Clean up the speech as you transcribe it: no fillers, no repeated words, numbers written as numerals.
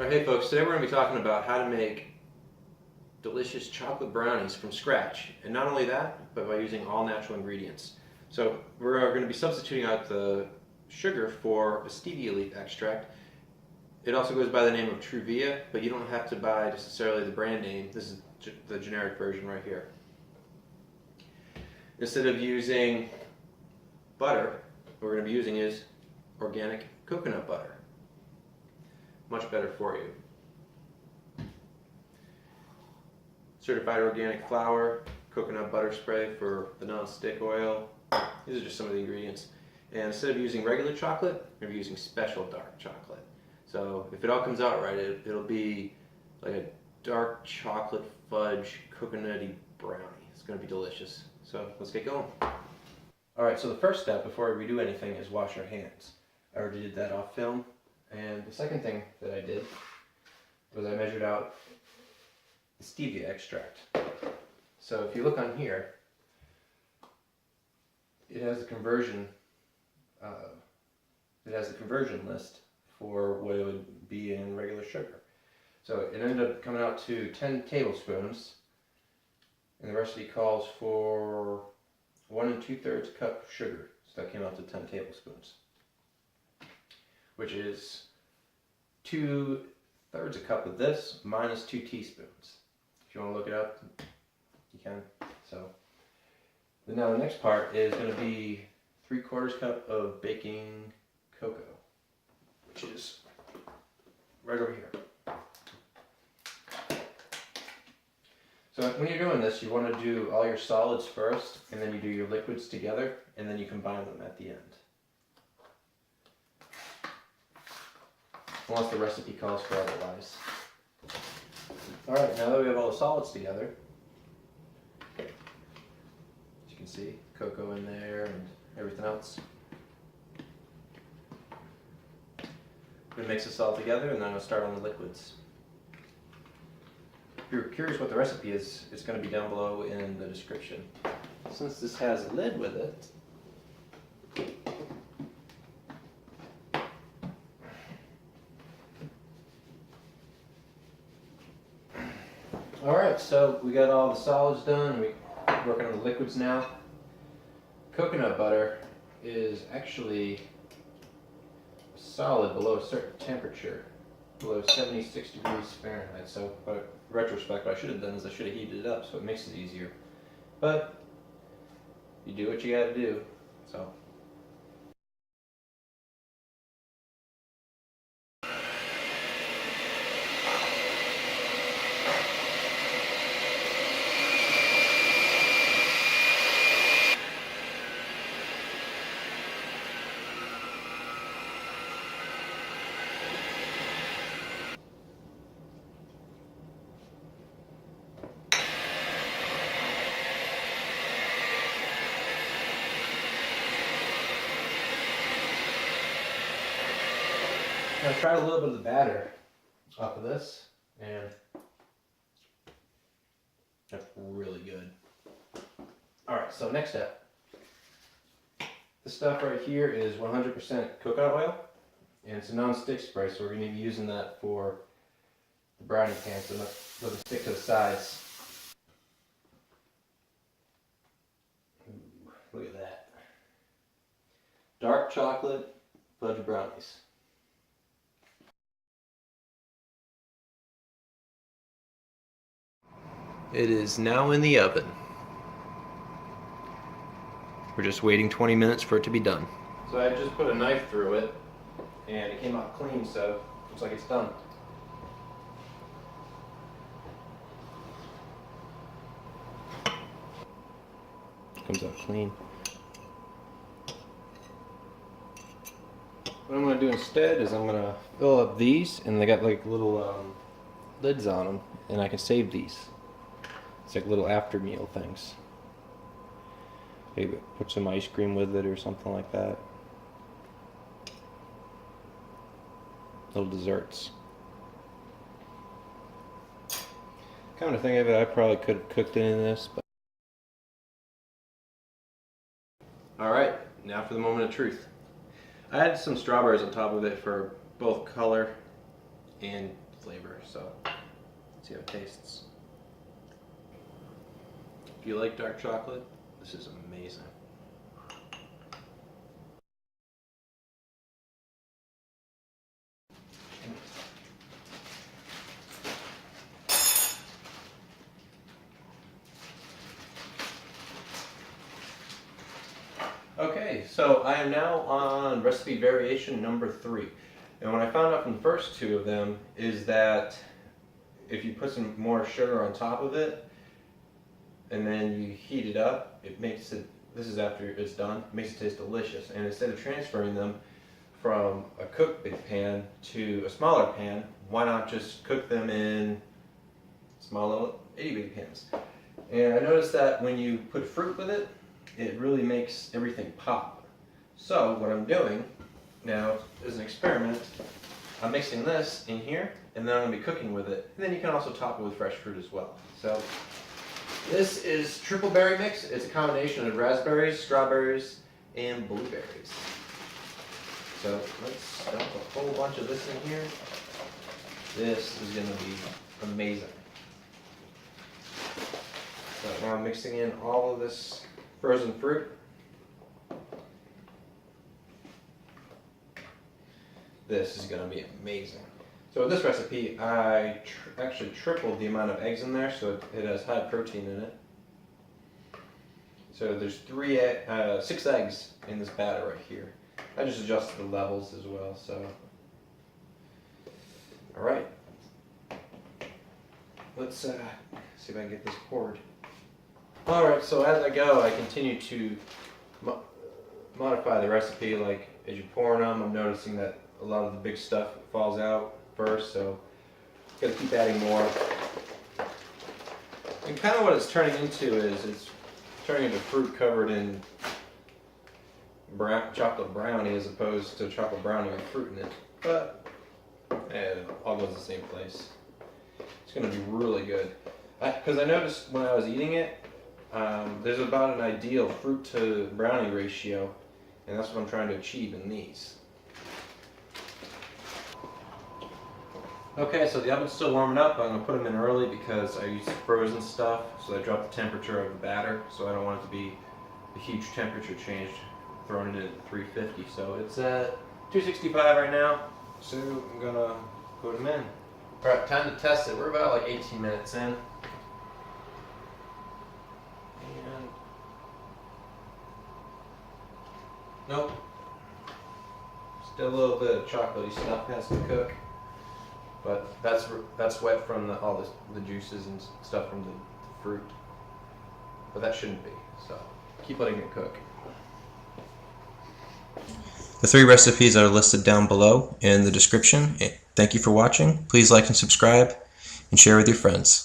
Alright, hey folks, today we're going to be talking about how to make delicious chocolate brownies from scratch. And not only that, but by using all natural ingredients. So we're going to be substituting out the sugar for a stevia leaf extract. It also goes by the name of Stevia, but you don't have to buy necessarily the brand name. This is the generic version right here. Instead of using butter, what we're going to be using is organic coconut butter. Much better for you. Certified organic flour, coconut butter spray for the non-stick oil. These are just some of the ingredients. And instead of using regular chocolate, we're using special dark chocolate. So if it all comes out right, it'll be like a dark chocolate fudge coconutty brownie. It's going to be delicious. So let's get going. Alright, so the first step before we do anything is wash our hands. I already did that off film. And the second thing that I did was I measured out the stevia extract. So if you look on here, it has a conversion list for what it would be in regular sugar. So it ended up coming out to 10 tablespoons, and the recipe calls for 1 2/3 cup sugar. So that came out to 10 tablespoons. Which is 2/3 a cup of this minus 2 teaspoons. If you want to look it up, you can. So now the next part is going to be 3/4 cup of baking cocoa, which is right over here. So when you're doing this, you want to do all your solids first, and then you do your liquids together, and then you combine them at the end. Unless the recipe calls for otherwise. Alright, now that we have all the solids together, as you can see, cocoa in there and everything else. I'm going to mix this all together and then I'll start on the liquids. If you're curious what the recipe is, it's going to be down below in the description. Since this has a lid with it, alright, so we got all the solids done. We're working on the liquids now. Coconut butter is actually solid below a certain temperature, below 76 degrees Fahrenheit. So, in retrospect, what I should have done is I should have heated it up so it makes it easier. But you do what you gotta do. So. I tried a little bit of the batter off of this, and that's really good. Alright, so next step. This stuff right here is 100% coconut oil, and it's a non-stick spray, so we're going to be using that for the brownie pan so it doesn't stick to the sides. Ooh, look at that. Dark chocolate fudge brownies. It is now in the oven. We're just waiting 20 minutes for it to be done. So I just put a knife through it and it came out clean, so looks like it's done. Comes out clean. What I'm going to do instead is I'm going to fill up these, and they got like little lids on them, and I can save these. It's like little after meal things. Maybe put some ice cream with it or something like that. Little desserts. Come to think of it, I probably could have cooked it in this, but. Alright, now for the moment of truth. I had some strawberries on top of it for both color and flavor. So let's see how it tastes. If you like dark chocolate, this is amazing. Okay, so I am now on recipe variation number 3. And what I found out from the first 2 of them is that if you put some more sugar on top of it and then you heat it up, it makes it, this is after it's done, it makes it taste delicious. And instead of transferring them from a cooked big pan to a smaller pan, why not just cook them in small little itty bitty pans? And I noticed that when you put fruit with it, it really makes everything pop. So what I'm doing now is an experiment. I'm mixing this in here, and then I'm going to be cooking with it. And then you can also top it with fresh fruit as well. So this is triple berry mix. It's a combination of raspberries, strawberries, and blueberries. So let's dump a whole bunch of this in here. This is going to be amazing. So now I'm mixing in all of this frozen fruit. This is going to be amazing. So with this recipe, I actually tripled the amount of eggs in there, so it has high protein in it. So there's 6 eggs in this batter right here. I just adjusted the levels as well. So, all right, let's see if I can get this poured. Alright, so as I go, I continue to modify the recipe. Like, as you're pouring them, I'm noticing that a lot of the big stuff falls out first, so gotta keep adding more. And kind of what it's turning into is it's turning into fruit covered in chocolate brownie as opposed to chocolate brownie with fruit in it. But it all goes the same place. It's gonna be really good. Because I noticed when I was eating it, there's about an ideal fruit to brownie ratio, and that's what I'm trying to achieve in these. Okay, so the oven's still warming up. I'm going to put them in early because I use frozen stuff, so I drop the temperature of the batter, so I don't want it to be a huge temperature change, throwing it at 350. So it's at 265 right now, so I'm going to put them in. Alright, time to test it. We're about like 18 minutes in. Nope. Still a little bit of chocolatey stuff has to cook, but that's wet from all the juices and stuff from the fruit. But that shouldn't be. So keep letting it cook. The 3 recipes are listed down below in the description. Thank you for watching. Please like and subscribe and share with your friends.